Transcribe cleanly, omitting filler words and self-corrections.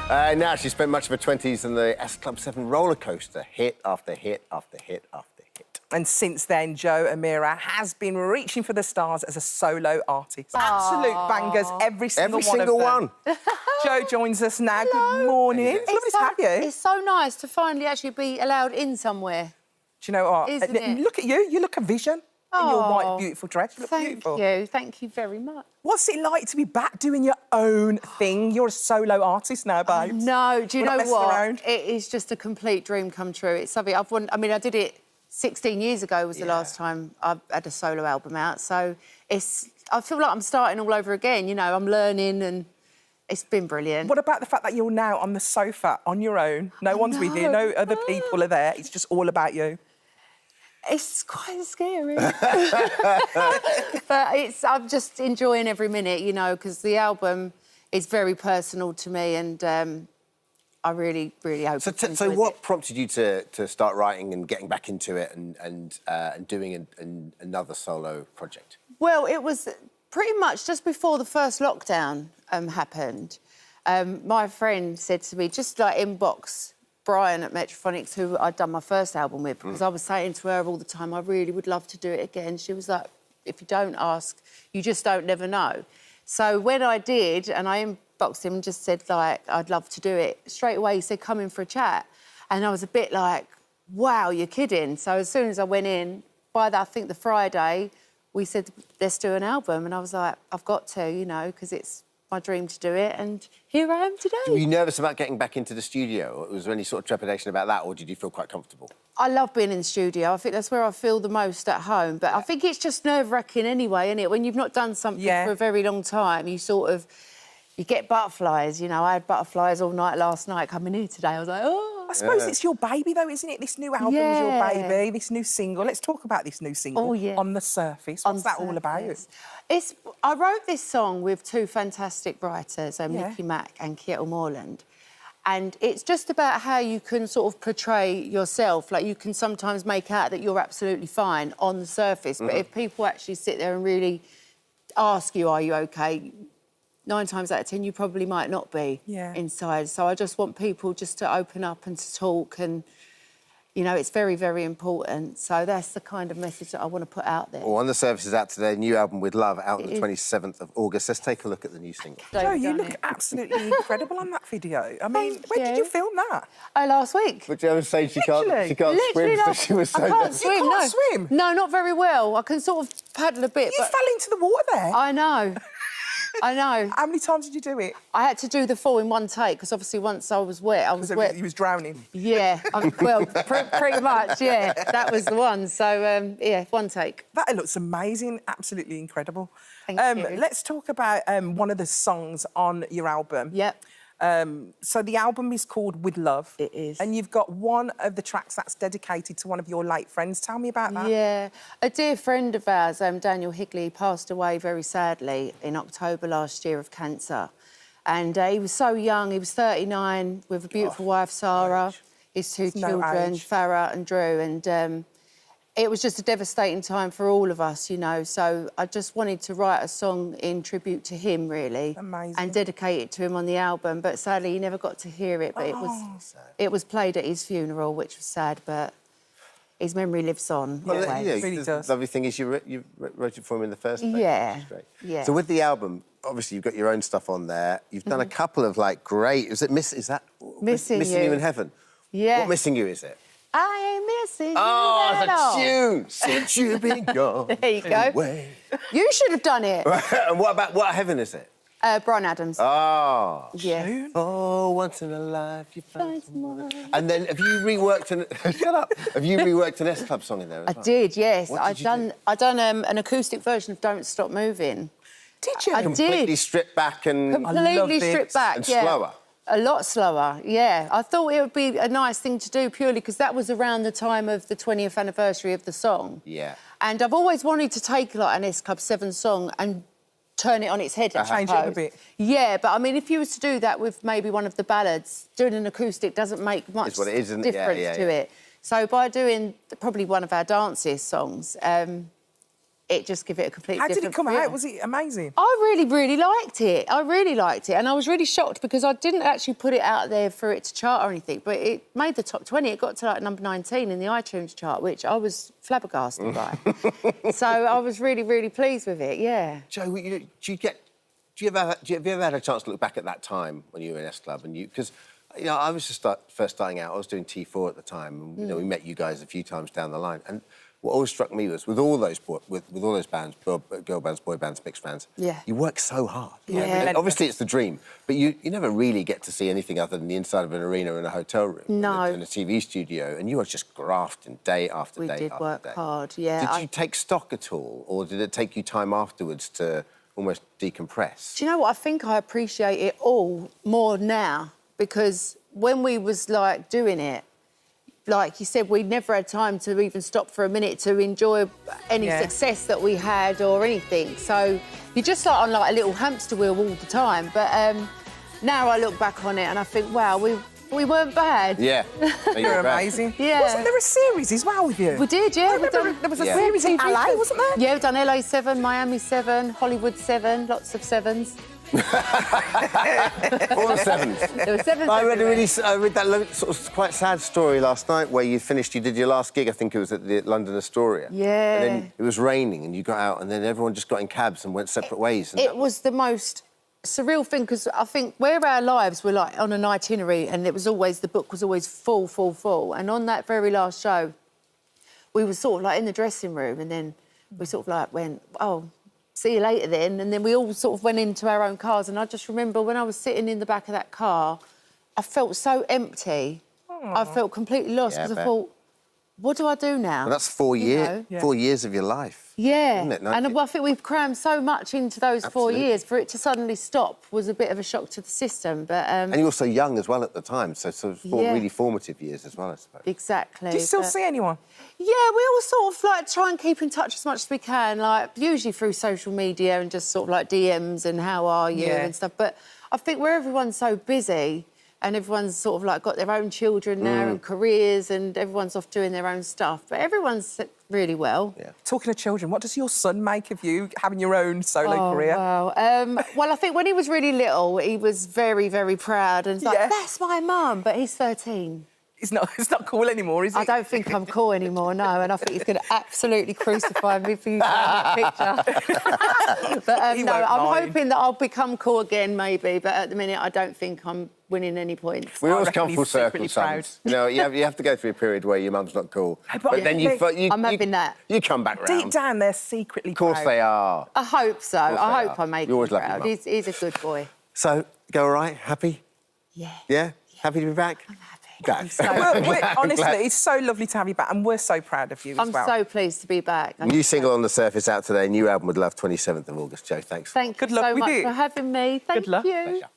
Now she spent much of her 20s in the S Club 7 roller coaster, hit after hit after hit after hit. And since then, Jo Amira has been reaching for the stars as a solo artist. Absolute bangers, every single one. Jo joins us now. Hello. Good morning. It's lovely to have you. It's so nice to finally actually be allowed in somewhere. Do you know what? Isn't it? Look at you. You look a vision in your white, beautiful dress. You look beautiful. Thank you. Thank you very much. What's it like to be back doing your own thing? You're a solo artist now, babes. No, do you know what? Around. It is just a complete dream come true. It's something I've won. I mean, I did it 16 years ago was the last time I had a solo album out. So I feel like I'm starting all over again. You know, I'm learning and it's been brilliant. What about the fact that you're now on the sofa on your own? No one's with you, no other people are there. It's just all about you. It's quite scary. But I'm just enjoying every minute, you know, because the album is very personal to me and I really, really hope So what prompted you to start writing and getting back into it and doing another solo project? Well, it was pretty much just before the first lockdown happened. My friend said to me, just like inbox Brian at Metrophonics, who I'd done my first album with, because I was saying to her all the time, I really would love to do it again. She was like, if you don't ask, you just don't never know. So when I did, and I inboxed him and just said, like, I'd love to do it, straight away he said, come in for a chat. And I was a bit like, wow, you're kidding. So as soon as I went in, by I think the Friday, we said, let's do an album. And I was like, I've got to, you know, because it's my dream to do it, and here I am today. Were you nervous about getting back into the studio? Was there any sort of trepidation about that, or did you feel quite comfortable? I love being in the studio. I think that's where I feel the most at home. But I think it's just nerve-wracking anyway, isn't it? When you've not done something for a very long time, you get butterflies, you know. I had butterflies all night last night coming here today. I was like, oh. I suppose it's your baby, though, isn't it? This new album is your baby, this new single. Let's talk about this new single, On the Surface. What's that all about? I wrote this song with two fantastic writers, Nicky Mack and Kietil Moreland. And it's just about how you can sort of portray yourself. Like, you can sometimes make out that you're absolutely fine on the surface, but if people actually sit there and really ask you, are you OK, 9 times out of 10, you probably might not be inside. So I just want people just to open up and to talk and, you know, it's very, very important. So that's the kind of message that I want to put out there. Well, On the Surface is out today, new album With Love, out on the 27th of August. Let's take a look at the new single. Jo, you look absolutely incredible on that video. I mean, when did you film that? Last week. But you was saying she can't swim, so she was so I can't swim, You can't swim? No, not very well. I can sort of paddle a bit, You fell into the water there. I know. I know. How many times did you do it? I had to do the fall in one take, because obviously once I was wet, You was drowning? Yeah, well, pretty much, yeah. That was the one. So, yeah, one take. That looks amazing, absolutely incredible. Thank you. Let's talk about one of the songs on your album. Yep. So the album is called With Love. It is. And you've got one of the tracks that's dedicated to one of your late friends. Tell me about that. Yeah. A dear friend of ours, Daniel Higley, passed away very sadly in October last year of cancer. And he was so young. He was 39 with a beautiful wife, Sara, his two children, Farah and Drew. And it was just a devastating time for all of us, you know. So I just wanted to write a song in tribute to him, really. Amazing. And dedicate it to him on the album. But sadly, he never got to hear it. But it was played at his funeral, which was sad, but his memory lives on. Well, it really does. The lovely thing is you wrote it for him in the first place. Yeah. Which is great. Yeah. So with the album, obviously you've got your own stuff on there. You've done a couple of, like, great... Missing You in Heaven? Yeah. What Missing You is it? I ain't missing you at all. at Tune! Since you've been gone. There you go. Away. You should have done it. And what heaven is it? Brian Adams. Oh. Yeah. Oh, once in a life you find someone. And then have you reworked Shut up. Have you reworked an S Club song in there as well? I did, yes. What did you do? I done an acoustic version of Don't Stop Moving. Did you? I Completely did. stripped back and... Completely stripped back, and slower. A lot slower, yeah. I thought it would be a nice thing to do purely because that was around the time of the 20th anniversary of the song. Yeah. And I've always wanted to take, like, an S Club 7 song and turn it on its head, change it a bit. Yeah, but, I mean, if you was to do that with maybe one of the ballads, doing an acoustic doesn't make much difference to it. So by doing probably one of our danciest songs, it just give it a completely How different did it come feel. out? Was it amazing? I really, really liked it. I really liked it. And I was really shocked because I didn't actually put it out there for it to chart or anything, but it made the top 20. It got to, like, number 19 in the iTunes chart, which I was flabbergasted by. So I was really, really pleased with it, yeah. Joe, have you ever had a chance to look back at that time when you were in S Club? And because, you know, I was just first starting out. I was doing T4 at the time, and you know, we met you guys a few times down the line. And what always struck me was with all those bands, girl bands, boy bands, mixed bands, you work so hard. Yeah. And obviously, it's the dream, but you never really get to see anything other than the inside of an arena and a hotel room, no, and a TV studio, and you are just grafting day after day. We did work hard, yeah. Did you take stock at all, or did it take you time afterwards to almost decompress? Do you know what? I think I appreciate it all more now, because when we was, like, doing it, like you said, we never had time to even stop for a minute to enjoy any success that we had or anything. So you're just like on, like, a little hamster wheel all the time. But now I look back on it and I think, wow, we weren't bad. Yeah. You're amazing. Yeah. Wasn't there a series as well with you? We did, yeah. There was a series in LA, wasn't there? Yeah, we've done LA 7, Miami 7, Hollywood 7, lots of 7s. All the 7s. There were 7s. I read that sort of quite sad story last night where you did your last gig. I think it was at the London Astoria. Yeah. And then it was raining and you got out and then everyone just got in cabs and went separate ways. And it was the most surreal thing, because I think where our lives were, like, on an itinerary, and the book was always full. And on that very last show, we were sort of like in the dressing room, and then we sort of like went, oh, see you later then. And then we all sort of went into our own cars. And I just remember when I was sitting in the back of that car, I felt so empty. I felt completely lost, because I thought, what do I do now? Well, that's 4 years. 4 years of your life. Yeah. Isn't it? And I think we've crammed so much into those 4 years. For it to suddenly stop was a bit of a shock to the system. But and you were so young as well at the time, so sort of really formative years as well, I suppose. Exactly. Do you still see anyone? Yeah, we all sort of, like, try and keep in touch as much as we can, like, usually through social media and just sort of, like, DMs and how are you and stuff. But I think where everyone's so busy and everyone's sort of, like, got their own children now and careers, and everyone's off doing their own stuff, but everyone's really well. Yeah. Talking of children, what does your son make of you having your own solo career? Wow. Well, I think when he was really little, he was very, very proud and like, that's my mum, but he's 13. It's not cool anymore, is it? I don't think I'm cool anymore, no, and I think he's going to absolutely crucify me for using that picture. But no, I'm hoping that I'll become cool again, maybe, but at the minute I don't think I'm winning any points. We always come full circle, sons. You know, you have to go through a period where your mum's not cool, but then I'm having that. You come back round. Deep down, they're secretly proud. Of course they are. I hope so. I hope I make him proud. He's a good boy. So, go all right? Happy? Yeah. Yeah? Happy to be back? I'm happy. Honestly, it's so lovely to have you back, and we're so proud of you as well. I'm so pleased to be back. New single On the Surface out today, new album with Love, 27th of August. Joe, thanks. Thank you so much for having me. Thank you. Pleasure.